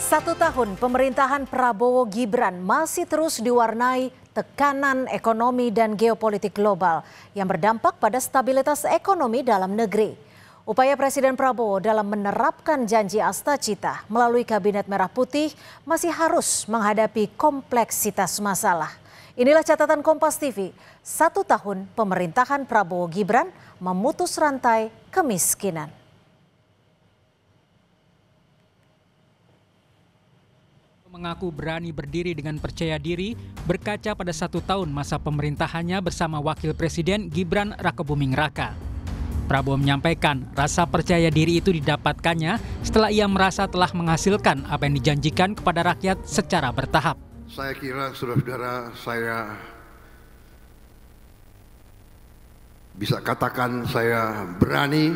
1 tahun pemerintahan Prabowo Gibran masih terus diwarnai tekanan ekonomi dan geopolitik global yang berdampak pada stabilitas ekonomi dalam negeri. Upaya Presiden Prabowo dalam menerapkan janji Astacita melalui Kabinet Merah Putih masih harus menghadapi kompleksitas masalah. Inilah catatan Kompas TV, 1 tahun pemerintahan Prabowo Gibran memutus rantai kemiskinan. Mengaku berani berdiri dengan percaya diri berkaca pada 1 tahun masa pemerintahannya bersama Wakil Presiden Gibran Rakebuming Raka. Prabowo menyampaikan rasa percaya diri itu didapatkannya setelah ia merasa telah menghasilkan apa yang dijanjikan kepada rakyat secara bertahap. Saya kira saudara-saudara, saya bisa katakan saya berani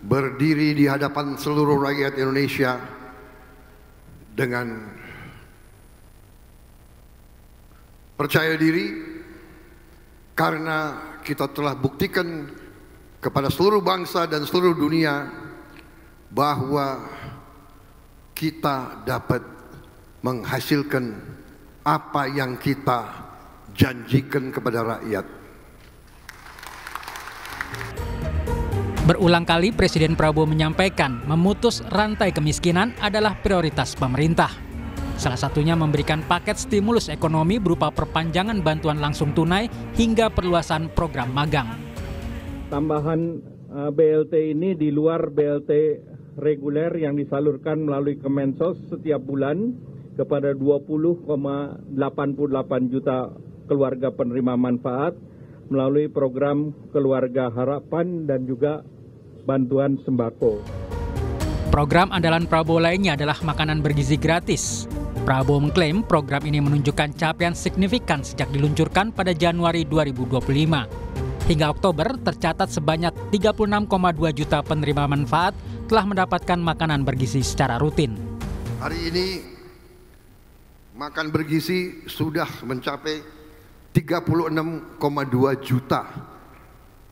berdiri di hadapan seluruh rakyat Indonesia dengan percaya diri karena kita telah buktikan kepada seluruh bangsa dan seluruh dunia bahwa kita dapat menghasilkan apa yang kita janjikan kepada rakyat. Berulang kali Presiden Prabowo menyampaikan memutus rantai kemiskinan adalah prioritas pemerintah. Salah satunya memberikan paket stimulus ekonomi berupa perpanjangan bantuan langsung tunai hingga perluasan program magang. Tambahan BLT ini di luar BLT reguler yang disalurkan melalui Kemensos setiap bulan kepada 20,88 juta keluarga penerima manfaat melalui program Keluarga Harapan dan juga bantuan sembako. Program andalan Prabowo lainnya adalah makanan bergizi gratis. Prabowo mengklaim program ini menunjukkan capaian signifikan sejak diluncurkan pada Januari 2025. Hingga Oktober tercatat sebanyak 36,2 juta penerima manfaat telah mendapatkan makanan bergizi secara rutin. Hari ini makan bergizi sudah mencapai 36,2 juta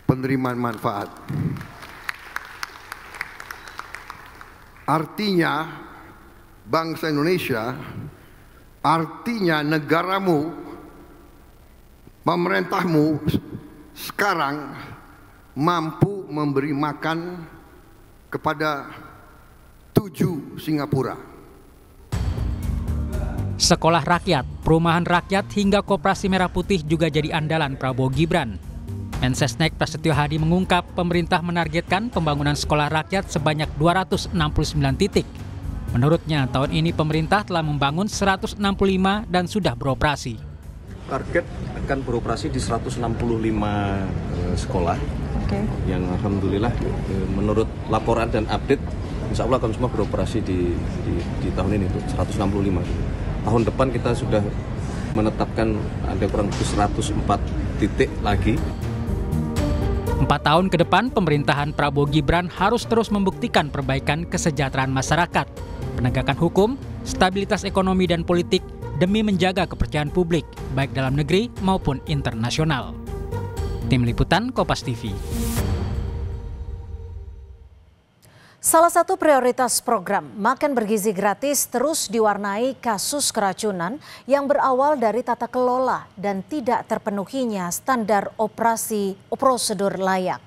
penerima manfaat. Artinya bangsa Indonesia, artinya negaramu, pemerintahmu sekarang mampu memberi makan kepada 7 Singapura. Sekolah rakyat, perumahan rakyat hingga Koperasi Merah Putih juga jadi andalan Prabowo Gibran. Mensesnek Prasetyo Hadi mengungkap pemerintah menargetkan pembangunan sekolah rakyat sebanyak 269 titik. Menurutnya, tahun ini pemerintah telah membangun 165 dan sudah beroperasi. Target akan beroperasi di 165 sekolah, yang alhamdulillah menurut laporan dan update, insya Allah akan semua beroperasi di tahun ini, 165. Tahun depan kita sudah menetapkan ada kurang lebih 104 titik lagi. 4 tahun ke depan, pemerintahan Prabowo Gibran harus terus membuktikan perbaikan kesejahteraan masyarakat, penegakan hukum, stabilitas ekonomi dan politik demi menjaga kepercayaan publik, baik dalam negeri maupun internasional. Tim Liputan Kompas TV. Salah satu prioritas program Makan Bergizi Gratis terus diwarnai kasus keracunan yang berawal dari tata kelola dan tidak terpenuhinya standar prosedur layak.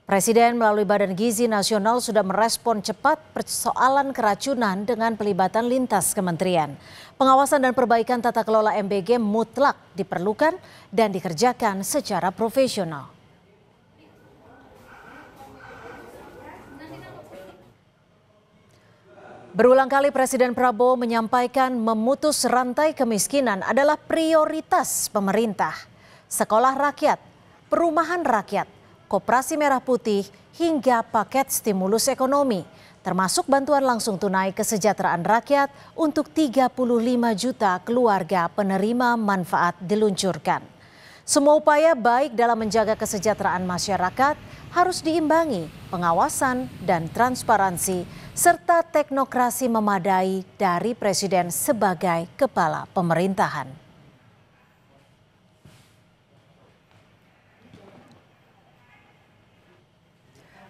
Presiden melalui Badan Gizi Nasional sudah merespon cepat persoalan keracunan dengan pelibatan lintas kementerian. Pengawasan dan perbaikan tata kelola MBG mutlak diperlukan dan dikerjakan secara profesional. Berulang kali Presiden Prabowo menyampaikan memutus rantai kemiskinan adalah prioritas pemerintah. Sekolah rakyat, perumahan rakyat, Koperasi Merah Putih hingga paket stimulus ekonomi, termasuk bantuan langsung tunai kesejahteraan rakyat untuk 35 juta keluarga penerima manfaat diluncurkan. Semua upaya baik dalam menjaga kesejahteraan masyarakat harus diimbangi pengawasan dan transparansi serta teknokrasi memadai dari Presiden sebagai kepala pemerintahan.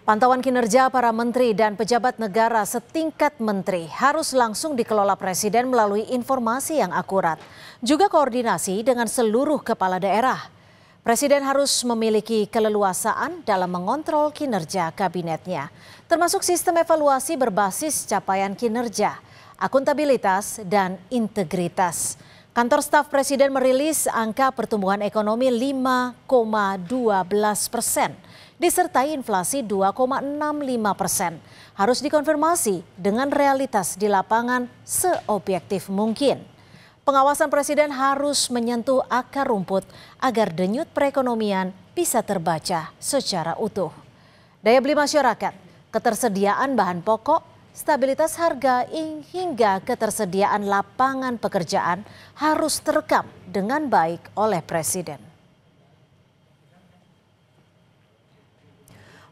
Pantauan kinerja para menteri dan pejabat negara setingkat menteri harus langsung dikelola Presiden melalui informasi yang akurat, juga koordinasi dengan seluruh kepala daerah. Presiden harus memiliki keleluasaan dalam mengontrol kinerja kabinetnya, termasuk sistem evaluasi berbasis capaian kinerja, akuntabilitas, dan integritas. Kantor staf Presiden merilis angka pertumbuhan ekonomi 5,12%, disertai inflasi 2,65%. Harus dikonfirmasi dengan realitas di lapangan seobjektif mungkin. Pengawasan Presiden harus menyentuh akar rumput agar denyut perekonomian bisa terbaca secara utuh. Daya beli masyarakat, ketersediaan bahan pokok, stabilitas harga hingga ketersediaan lapangan pekerjaan harus terekam dengan baik oleh Presiden.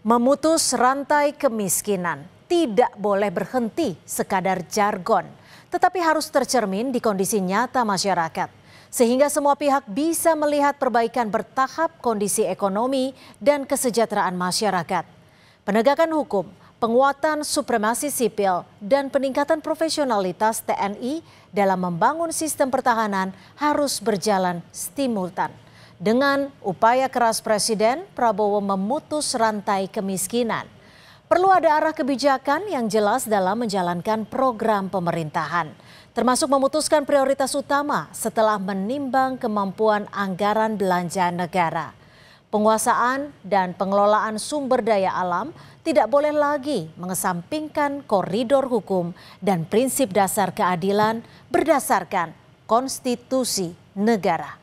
Memutus rantai kemiskinan tidak boleh berhenti sekadar jargon, tetapi harus tercermin di kondisi nyata masyarakat, sehingga semua pihak bisa melihat perbaikan bertahap kondisi ekonomi dan kesejahteraan masyarakat. Penegakan hukum, penguatan supremasi sipil, dan peningkatan profesionalitas TNI dalam membangun sistem pertahanan harus berjalan simultan. Dengan upaya keras Presiden, Prabowo memutus rantai kemiskinan. Perlu ada arah kebijakan yang jelas dalam menjalankan program pemerintahan, termasuk memutuskan prioritas utama setelah menimbang kemampuan anggaran belanja negara. Penguasaan dan pengelolaan sumber daya alam tidak boleh lagi mengesampingkan koridor hukum dan prinsip dasar keadilan berdasarkan konstitusi negara.